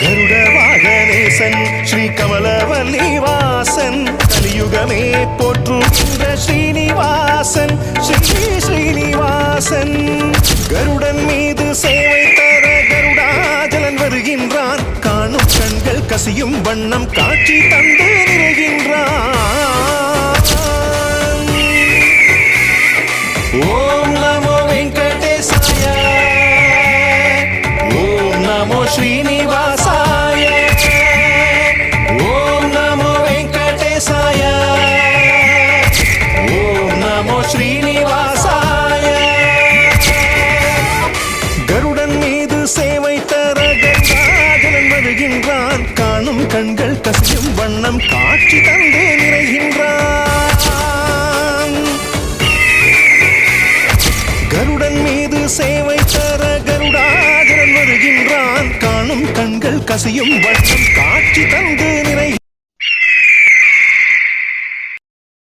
கருட வாகனேசன் ஸ்ரீ கமலவல்லி வாசன் கலியுகமே போற்றுகின்ற ஸ்ரீனிவாசன் ஸ்ரீ ஸ்ரீனிவாசன் கருடன் மீது சேவை தர கருடாஜலன் வருகின்றான் காணும் கண்கள் கசியும் வண்ணம் காட்சி தந்து நிறைகின்றான் ஓம் நமோ வெங்கடேசாய ஓம் நமோ ஸ்ரீனிவாசாய ஓம் நமோ வெங்கடேசாய ஓம் நமோ ஸ்ரீனிவாசாய கருடன் மீது சேவை தர கருடாஜலன் வருகின்றான் காணும் கண்கள் கசியும் வண்ணம் காட்சி தந்து நிறைகின்றான் கருடன் மீது சேவை தர கருடாஜலன் வருகின்றான் காணும் கண்கள் கசியும் வண்ணம் காட்சி தந்து